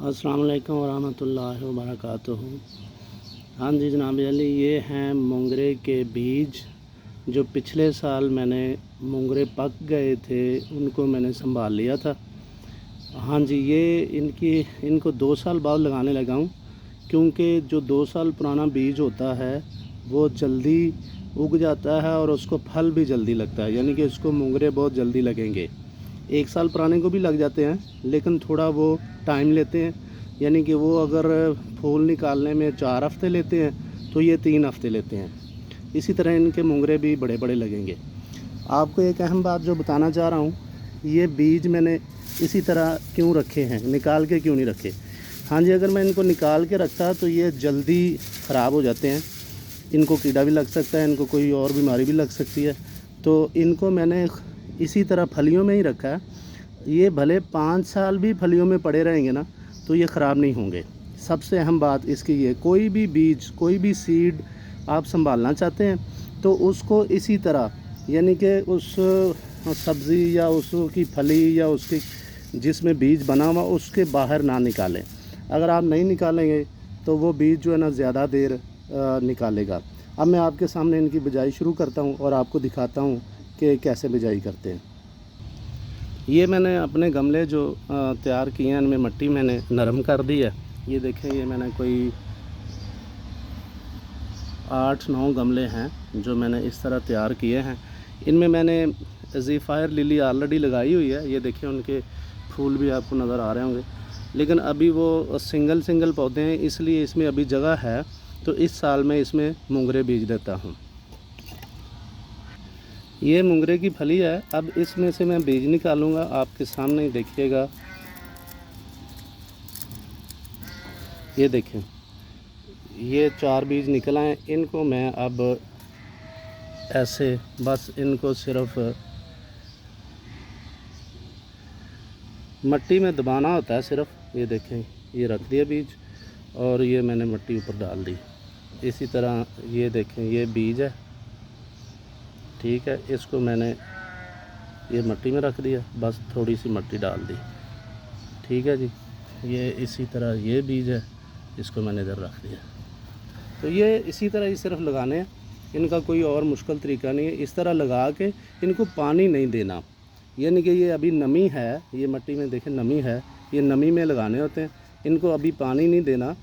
अस्सलाम वालेकुम वरहमतुल्लाहि वबरकातुहू। हाँ जी जनाब अली, ये हैं मोंगरे के बीज जो पिछले साल मैंने मोंगरे पक गए थे उनको मैंने संभाल लिया था। हाँ जी, ये इनको 2 साल बाद लगाने लगा हूँ, क्योंकि जो 2 साल पुराना बीज होता है वो जल्दी उग जाता है और उसको फल भी जल्दी लगता है, यानी कि उसको मोंगरे बहुत जल्दी लगेंगे। 1 साल पुराने को भी लग जाते हैं, लेकिन थोड़ा वो टाइम लेते हैं, यानी कि वो अगर फूल निकालने में 4 हफ़्ते लेते हैं तो ये 3 हफ़्ते लेते हैं। इसी तरह इनके मोंगरे भी बड़े बड़े लगेंगे। आपको एक अहम बात जो बताना चाह रहा हूँ, ये बीज मैंने इसी तरह क्यों रखे हैं, निकाल के क्यों नहीं रखे। हाँ जी, अगर मैं इनको निकाल के रखता तो ये जल्दी ख़राब हो जाते हैं, इनको कीड़ा भी लग सकता है, इनको कोई और बीमारी भी लग सकती है। तो इनको मैंने इसी तरह फलियों में ही रखा है। ये भले 5 साल भी फलियों में पड़े रहेंगे ना तो ये ख़राब नहीं होंगे। सबसे अहम बात इसकी ये, कोई भी बीज, कोई भी सीड आप संभालना चाहते हैं तो उसको इसी तरह, यानी कि उस सब्ज़ी या उसकी फली या उसकी जिसमें बीज बना हुआ उसके बाहर ना निकालें। अगर आप नहीं निकालेंगे तो वो बीज जो है ना ज़्यादा देर निकालेगा। अब मैं आपके सामने इनकी बिजाई शुरू करता हूँ और आपको दिखाता हूँ कि कैसे बिजाई करते हैं। ये मैंने अपने गमले जो तैयार किए हैं, इनमें मिट्टी मैंने नरम कर दी है। ये देखें, ये मैंने कोई 8-9 गमले हैं जो मैंने इस तरह तैयार किए हैं। इनमें मैंने ज़ीफ़ायर लिली ऑलरेडी लगाई हुई है। ये देखिए, उनके फूल भी आपको नज़र आ रहे होंगे, लेकिन अभी वो सिंगल पौधे हैं, इसलिए इसमें अभी जगह है। तो इस साल मैं इसमें मोंगरे बीज देता हूँ। ये मोंगरे की फली है। अब इसमें से मैं बीज निकालूंगा, आपके सामने ही देखिएगा। ये देखें, ये 4 बीज निकल आए। इनको मैं अब ऐसे बस इनको सिर्फ मिट्टी में दबाना होता है सिर्फ। ये देखें, ये रख दिया बीज और ये मैंने मिट्टी ऊपर डाल दी। इसी तरह ये देखें, ये बीज है, ठीक है। इसको मैंने ये मिट्टी में रख दिया, बस थोड़ी सी मिट्टी डाल दी, ठीक है जी। ये इसी तरह ये बीज है, इसको मैंने इधर रख दिया। तो ये इसी तरह ही सिर्फ लगाने हैं, इनका कोई और मुश्किल तरीका नहीं है। इस तरह लगा के इनको पानी नहीं देना, यानी कि ये अभी नमी है, ये मिट्टी में देखें नमी है, ये नमी में लगाने होते हैं। इनको अभी पानी नहीं देना।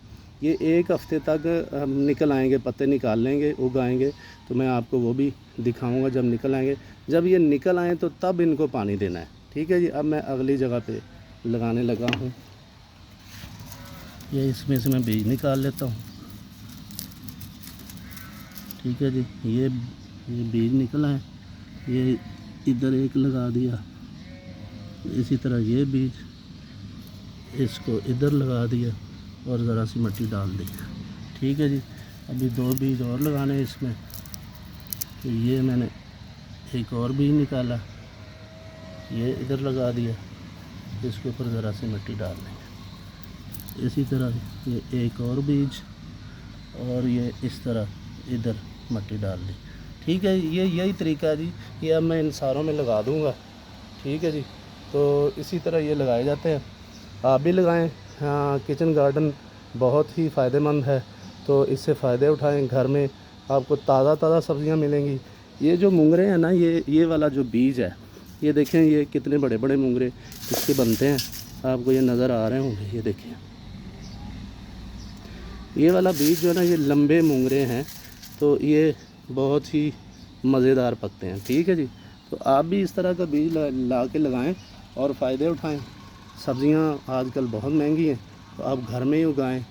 ये 1 हफ़्ते तक निकल आएंगे, पत्ते निकाल लेंगे, उग आएंगे, तो मैं आपको वो भी दिखाऊंगा जब निकल आएंगे। जब ये निकल आएँ तो तब इनको पानी देना है, ठीक है जी। अब मैं अगली जगह पे लगाने लगा हूँ। ये इसमें से मैं बीज निकाल लेता हूँ, ठीक है जी। ये बीज निकला है, ये इधर एक लगा दिया। इसी तरह ये बीज इसको इधर लगा दिया और ज़रा सी मिट्टी डाल दी, ठीक है जी। अभी 2 बीज और लगाने हैं इसमें। तो ये मैंने एक और बीज निकाला, ये इधर लगा दिया, इसके ऊपर ज़रा सी मिट्टी डाल देंगे। इसी तरह ये एक और बीज और ये इस तरह इधर मिट्टी डाल दी, ठीक है। ये यही तरीका है जी। ये अब मैं इन सारों में लगा दूँगा, ठीक है जी। तो इसी तरह ये लगाए जाते हैं, आप भी लगाएं। हाँ, किचन गार्डन बहुत ही फ़ायदेमंद है, तो इससे फ़ायदे उठाएं। घर में आपको ताज़ा सब्ज़ियां मिलेंगी। ये जो मोंगरे हैं ना, ये वाला जो बीज है, ये देखें, ये कितने बड़े बड़े मोंगरे इसके बनते हैं, आपको ये नज़र आ रहे होंगे। ये देखें, ये वाला बीज जो है ना, ये लंबे मोंगरे हैं, तो ये बहुत ही मज़ेदार पकते हैं, ठीक है जी। तो आप भी इस तरह का बीज ला के लगाएँ और फ़ायदे उठाएँ। सब्ज़ियाँ आजकल बहुत महंगी हैं, तो आप घर में ही उगाएँ।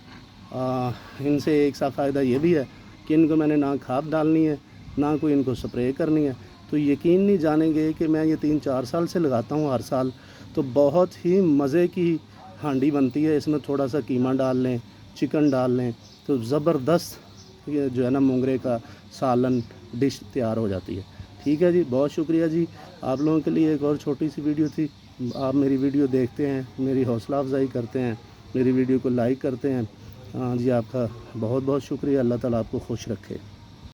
इनसे एक सा फ़ायदा ये भी है कि इनको मैंने ना खाद डालनी है, ना कोई इनको स्प्रे करनी है। तो यकीन नहीं जानेंगे कि मैं ये 3-4 साल से लगाता हूँ हर साल। तो बहुत ही मज़े की हांडी बनती है। इसमें थोड़ा सा कीमा डाल लें, चिकन डाल लें, तो ज़बरदस्त ये जो है ना मोंगरे का सालन डिश तैयार हो जाती है, ठीक है जी। बहुत शुक्रिया जी। आप लोगों के लिए एक और छोटी सी वीडियो थी। आप मेरी वीडियो देखते हैं, मेरी हौसला अफजाई करते हैं, मेरी वीडियो को लाइक करते हैं। हाँ जी, आपका बहुत बहुत शुक्रिया। अल्लाह ताला आपको खुश रखे।